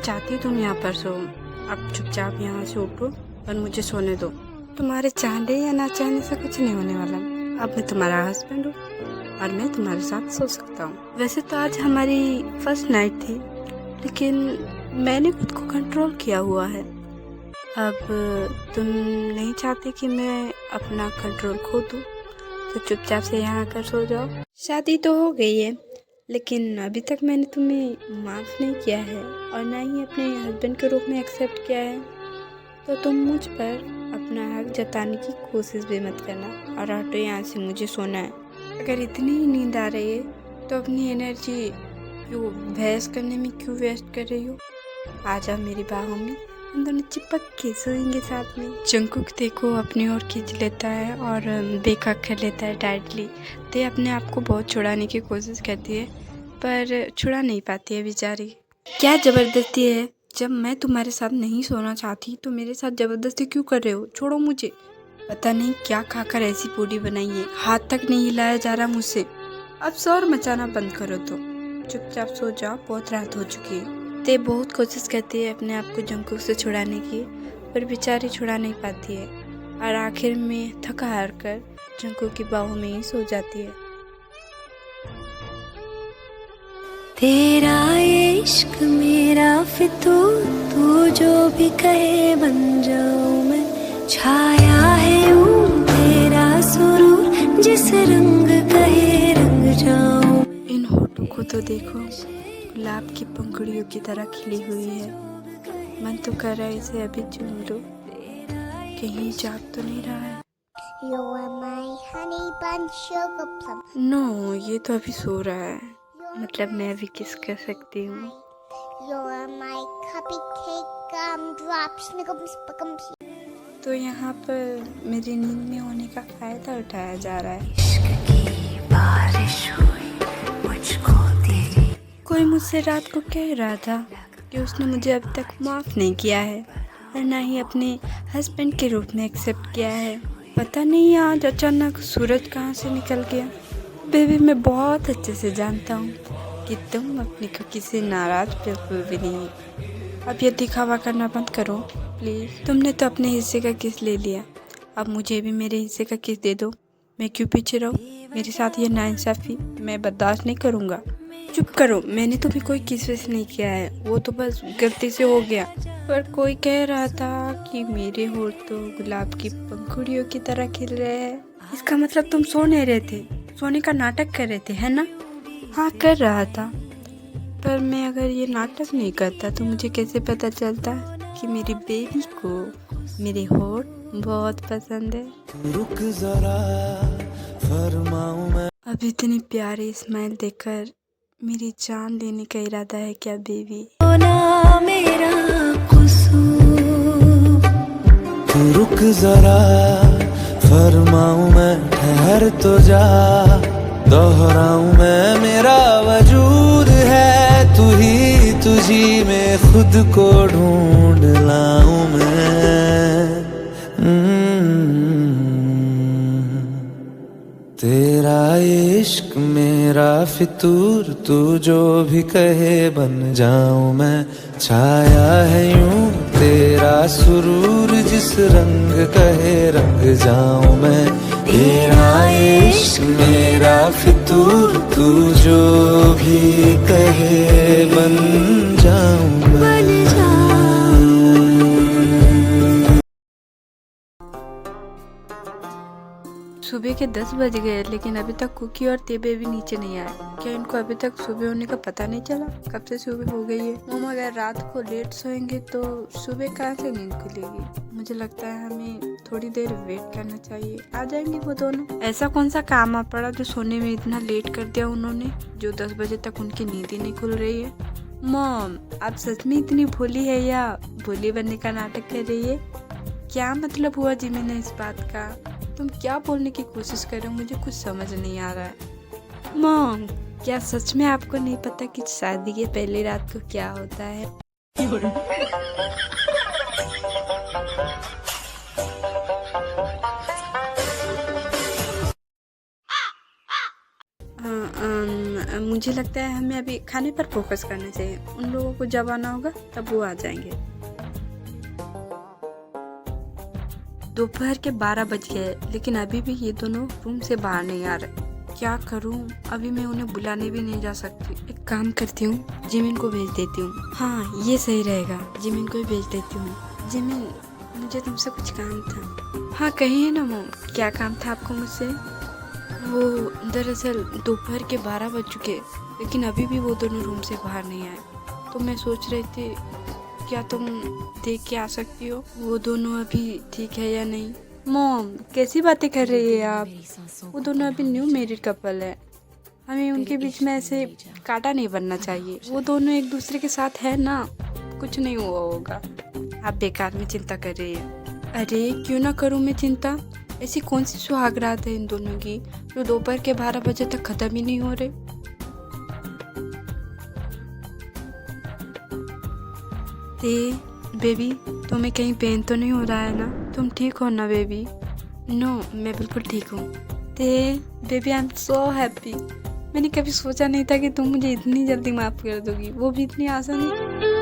चाहती तुम यहाँ पर सो, अब चुपचाप यहाँ से उठो और मुझे सोने दो। तुम्हारे चाहने या ना चाहने से कुछ नहीं होने वाला। अब मैं तुम्हारा हस्बैंड हूँ और मैं तुम्हारे साथ सो सकता हूँ। वैसे तो आज हमारी फर्स्ट नाइट थी, लेकिन मैंने खुद को कंट्रोल किया हुआ है। अब तुम नहीं चाहते कि मैं अपना कंट्रोल खो दूँ, तो चुपचाप से यहाँ आकर सो जाओ। शादी तो हो गई है, लेकिन अभी तक मैंने तुम्हें माफ़ नहीं किया है और ना ही अपने हस्बैंड के रूप में एक्सेप्ट किया है, तो तुम मुझ पर अपना हक जताने की कोशिश भी मत करना और हटो यहाँ से, मुझे सोना है। अगर इतनी ही नींद आ रही है तो अपनी एनर्जी क्यों बहस करने में क्यों वेस्ट कर रही हो। आ जाओ मेरी बाहों में, हम दोनों चिपक के सोएंगे साथ में। जंकुक देखो अपनी ओर खींच लेता है और बेखा कर लेता है टाइटली। ते अपने आप को बहुत छुड़ाने की कोशिश करती है पर छुड़ा नहीं पाती है बेचारी। क्या ज़बरदस्ती है, जब मैं तुम्हारे साथ नहीं सोना चाहती तो मेरे साथ ज़बरदस्ती क्यों कर रहे हो। छोड़ो मुझे। पता नहीं क्या खाकर ऐसी बॉडी बनाई है, हाथ तक नहीं हिलाया जा रहा मुझसे। अब शोर मचाना बंद करो, तो चुपचाप सो जाओ, बहुत रात हो चुकी है। ते बहुत कोशिश करती है अपने आप को जंकुक से छुड़ाने की, पर बेचारी छुड़ा नहीं पाती है और आखिर में थका हार कर जंकुक की बाहों में ही सो जाती है। तेरा इश्क मेरा फितूर, तू जो भी कहे बन जाऊं मैं। छाया है यूं तेरा सुरूर, जिस रंग कहे रंग जाऊं। इन होठों को तो देखो, गुलाब की पंखुड़ियों की तरह खिली हुई है। मन तो कर रहा है इसे अभी चूम लूं, कहीं जाग तो नहीं रहा है। You are my honey bun sugar plum. No, ये तो अभी सो रहा है, मतलब मैं अभी किस कर सकती हूँ। You are my cupcake drop snickums pickums. तो यहाँ पर मेरी नींद में होने का फायदा उठाया जा रहा है। इश्क की बारिश हुई मुझको तेरी। कोई मुझसे रात को कह रहा था कि उसने मुझे अभी तक माफ़ नहीं किया है और ना ही अपने हस्बैंड के रूप में एक्सेप्ट किया है। पता नहीं आज अचानक सूरज कहाँ से निकल गया। बेबी, मैं बहुत अच्छे से जानता हूँ कि तुम अपनी खुशी से नाराज़ बिल्कुल भी नहीं। अब ये दिखावा करना बंद करो प्लीज़। तुमने तो अपने हिस्से का किस ले लिया, अब मुझे भी मेरे हिस्से का किस दे दो। मैं क्यों पीछे रहूँ, मेरे साथ ये नाइंसाफ़ी मैं बर्दाश्त नहीं करूँगा। चुप करो, मैंने तो भी कोई किस वजह से नहीं किया है, वो तो बस गलती से हो गया। पर कोई कह रहा था कि मेरे होठ तो गुलाब की पंखुड़ियों की तरह खिल रहे हैं। इसका मतलब तुम सो नहीं रहे थे, सोने का नाटक कर रहे थे, है ना। हाँ, कर रहा था, पर मैं अगर ये नाटक नहीं करता तो मुझे कैसे पता चलता कि मेरी बेबी को मेरे होठ बहुत पसंद है। रुक जरा फरमाऊं मैं। अब इतनी प्यारी स्माइल देखकर मेरी जान लेने का इरादा है क्या बेबी। ना मेरा कसूर। तू रुक जरा फरमाऊं मैं, ठहर तो जा। दोहराऊं मैं, मेरा वजूद है तू ही, तुझी में खुद को ढूंढ लाऊं मैं। तेरा इश्क मेरा फितूर, तू जो भी कहे बन जाऊं मैं। छाया है यूं तेरा सुरूर, जिस रंग कहे रंग जाऊं मैं। तेरा इश्क मेरा फितूर, तू जो भी कहे बन जाऊं मैं। सुबह के 10 बज गए लेकिन अभी तक कुकी और तेबे भी नीचे नहीं आए। क्या इनको अभी तक सुबह होने का पता नहीं चला? कब से सुबह हो गई है। मम अगर रात को लेट सोएंगे तो सुबह कहाँ से नींद खुलेगी? मुझे लगता है हमें थोड़ी देर वेट करना चाहिए, आ जाएंगे वो दोनों। ऐसा कौन सा काम आ पड़ा जो सोने में इतना लेट कर दिया उन्होंने, जो 10 बजे तक उनकी नींद ही नहीं खुल रही है। मॉम आप सच में इतनी भोली है या भोली बनने का नाटक कर रही है? क्या मतलब हुआ जिमिना इस बात का? तुम क्या बोलने की कोशिश कर रहे हो? मुझे कुछ समझ नहीं आ रहा है। मॉम क्या सच में आपको नहीं पता कि शादी के पहली रात को क्या होता है? मुझे लगता है हमें अभी खाने पर फोकस करना चाहिए। उन लोगों को जब आना होगा तब वो आ जाएंगे। दोपहर के 12 बज गए लेकिन अभी भी ये दोनों रूम से बाहर नहीं आ रहे। क्या करूं? अभी मैं उन्हें बुलाने भी नहीं जा सकती। एक काम करती हूँ, जिमिन को भेज देती हूँ। हाँ ये सही रहेगा, जिमिन को ही भेज देती हूँ। जिमिन मुझे तुमसे कुछ काम था। हाँ कहिए ना मॉम, क्या काम था आपको मुझसे? वो दरअसल दोपहर के 12 बज चुके लेकिन अभी भी वो दोनों रूम से बाहर नहीं आए। तो मैं सोच रही थी क्या तुम देख के आ सकती हो वो दोनों अभी ठीक है या नहीं? मॉम कैसी बातें कर रही है आप? वो दोनों अभी न्यू मैरिड कपल है, हमें उनके बीच में ऐसे कांटा नहीं बनना चाहिए। वो दोनों एक दूसरे के साथ है ना, कुछ नहीं हुआ होगा। आप बेकार में चिंता कर रही है। अरे क्यों ना करूँ मैं चिंता? ऐसी कौन सी सुहाग रात है इन दोनों की जो दोपहर के 12 बजे तक खत्म ही नहीं हो रहे? बेबी तुम्हें कहीं पेन तो नहीं हो रहा है ना? तुम ठीक हो ना बेबी? नो मैं बिल्कुल ठीक हूँ। Baby I am so happy. मैंने कभी सोचा नहीं था कि तुम मुझे इतनी जल्दी माफ़ कर दोगी, वो भी इतनी आसानी।